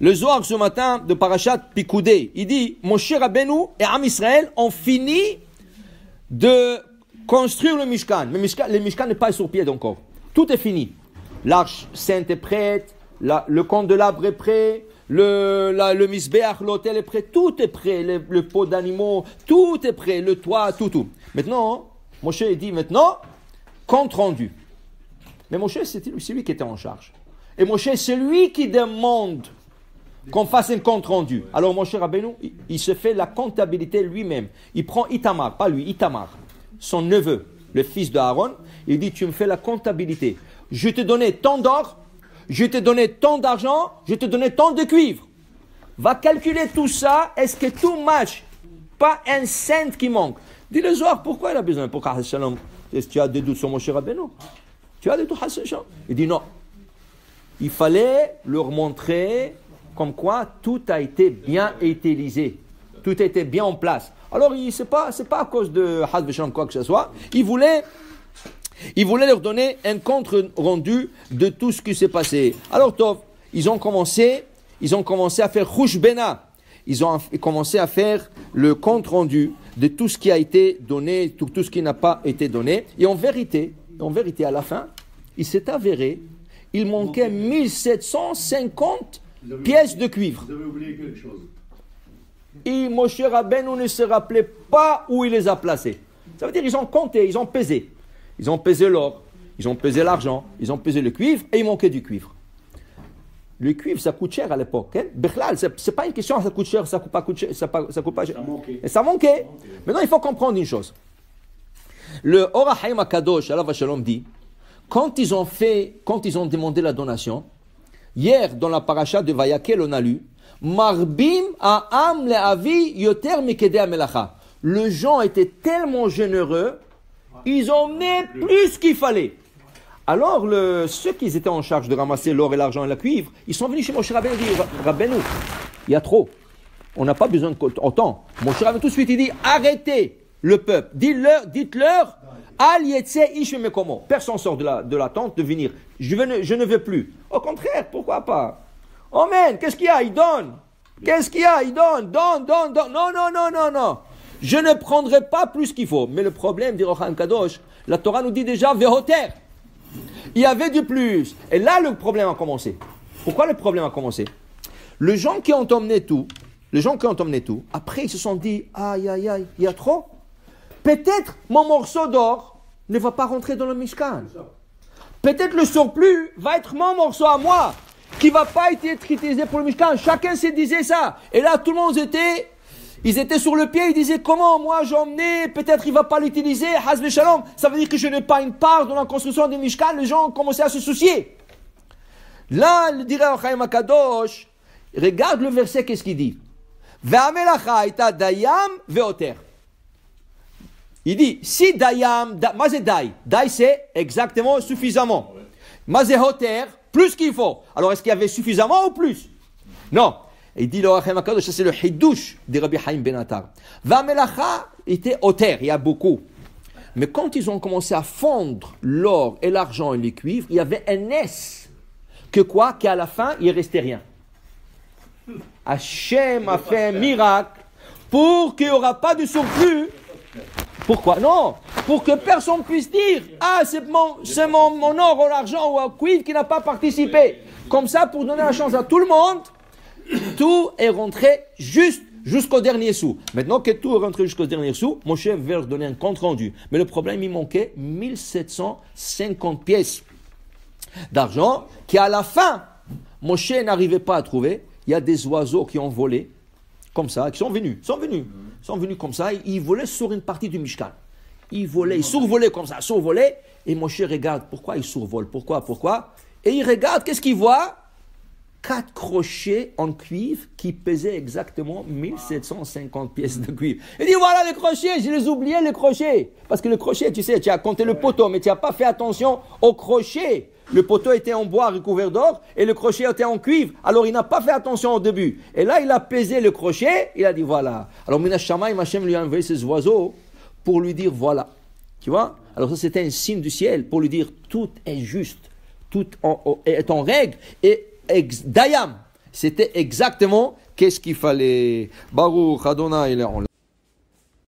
Le Zohar ce matin de Parashat Pikoudé, il dit Moshe Rabbeinu et Am Israël ont fini de construire le Mishkan. Mais le Mishkan n'est pas sur pied encore. Tout est fini. L'arche sainte est prête, le candelabre est prêt, le misbéach, l'autel est prêt, tout est prêt, le pot d'animaux, tout est prêt, le toit, tout. Maintenant, Moshe dit maintenant, compte rendu. Mais Moshe, c'est lui qui était en charge. Et Moshe, c'est lui qui demande qu'on fasse un compte rendu. Alors Moshe Rabbeinu, il se fait la comptabilité lui-même. Il prend Itamar, pas lui, Itamar, son neveu, le fils de Aaron. Il dit, tu me fais la comptabilité. Je t'ai donné tant d'or, je t'ai donné tant d'argent, je t'ai donné tant de cuivre. Va calculer tout ça, est-ce que tout match? Pas un cent qui manque. Dis le Zohar, pourquoi il a besoin? Pourquoi Hashalom? Est-ce que tu as des doutes sur Moshe Rabbeinu? Tu as des doutes Hashalom? Il dit non. Il fallait leur montrer comme quoi tout a été bien utilisé. Tout a été bien en place. Alors, c'est pas à cause de Hashalom quoi que ce soit. Il voulait leur donner un compte rendu de tout ce qui s'est passé. Alors, Tov, ils ont commencé à faire Chushbena. Ils ont commencé à faire le compte rendu de tout ce qui a été donné, tout ce qui n'a pas été donné. Et en vérité, à la fin, il s'est avéré, il manquait 1750 pièces de cuivre. Vous avez oublié quelque chose. Et Moshe Rabbeinu ne se rappelait pas où il les a placés. Ça veut dire qu'ils ont compté, ils ont pesé. Ils ont pesé l'or, ils ont pesé l'argent, ils ont pesé le cuivre et il manquait du cuivre. Le cuivre, ça coûte cher à l'époque. Hein? Bechlal, c'est pas une question, ça coûte cher, ça coûte pas cher, ça coûte pas cher. Et ça manquait. Maintenant, il faut comprendre une chose. Le Or HaChaim HaKadosh, Alav Shalom dit, quand ils ont demandé la donation, hier, dans la paracha de Vayakel, on a lu, Marbim ha'am le'avi yoter mikede ha'melacha. Le gens étaient tellement généreux, ils ont mis plus qu'il fallait. Alors, ceux qui étaient en charge de ramasser l'or et l'argent et la cuivre, ils sont venus chez Moshe Rabbeinu et disent, Rabbeinu, il y a trop. On n'a pas besoin d'autant. Moshe Rabbeinu tout de suite, il dit, arrêtez le peuple. Dites-leur, Al yetse ish mekomo. Personne sort de la tente de venir. Je ne veux plus. Au contraire, pourquoi pas? Oh man, qu'est-ce qu'il y a? Il donne. Qu'est-ce qu'il y a? Il donne. Donne. Non. Je ne prendrai pas plus qu'il faut. Mais le problème, dit Rochaim Kadosh, la Torah nous dit déjà, vehoter. Il y avait du plus. Et là, le problème a commencé. Pourquoi le problème a commencé? Les gens qui ont emmené tout, après ils se sont dit, aïe, il y a trop. Peut-être mon morceau d'or ne va pas rentrer dans le Mishkan. Peut-être le surplus va être mon morceau à moi, qui ne va pas être utilisé pour le Mishkan. Chacun se disait ça. Et là, tout le monde ils étaient sur le pied, ils disaient, comment moi j'ai emmené, peut-être il ne va pas l'utiliser, Hazbe Shalom, ça veut dire que je n'ai pas une part dans la construction du Mishkan, les gens ont commencé à se soucier. Là, le dirait Chaim HaKadosh, regarde le verset, qu'est-ce qu'il dit? Ve'amelacha ita dayam ve'oter. Il dit, si dayam, mazé dai, dai c'est exactement suffisamment. Mazé hoter, plus qu'il faut. Alors est-ce qu'il y avait suffisamment ou plus? Non. Il dit, c'est le hidouche de Rabbi Haim Ben Attar. Va'amelacha était hoter, il y a beaucoup. Mais quand ils ont commencé à fondre l'or et l'argent et les cuivres, il y avait un S. Qu'à la fin, il ne restait rien. Hachem a fait un miracle pour qu'il n'y aura pas de surplus. Pourquoi? Non, pour que personne ne puisse dire, c'est mon or ou l'argent ou un cuivre qui n'a pas participé. Comme ça, pour donner la chance à tout le monde, tout est rentré jusqu'au dernier sou. Maintenant que tout est rentré jusqu'au dernier sou, Moshe veut leur donner un compte rendu. Mais le problème, il manquait 1750 pièces d'argent qui, à la fin, Moshe n'arrivait pas à trouver. Il y a des oiseaux qui ont volé, comme ça, qui sont venus comme ça, ils volaient sur une partie du Mishkan. Ils survolaient comme ça, et Moshe regarde, pourquoi ils survolent, pourquoi? Et il regarde, qu'est-ce qu'il voit? 4 crochets en cuivre qui pesaient exactement 1750 pièces de cuivre. Il dit, voilà les crochets, je les oubliais les crochets. Parce que le crochet, tu sais, tu as compté le poteau, mais tu n'as pas fait attention au crochet. Le poteau était en bois recouvert d'or et le crochet était en cuivre. Alors il n'a pas fait attention au début. Et là, il a pesé le crochet, il a dit, voilà. Alors Minash Shamayim, Hashem lui a envoyé ses oiseaux pour lui dire, voilà. Tu vois? Alors ça, c'était un signe du ciel pour lui dire, tout est juste, tout est en règle. Et Dayam, C'était exactement qu'est-ce qu'il fallait. Baruch Adonai Le'olam.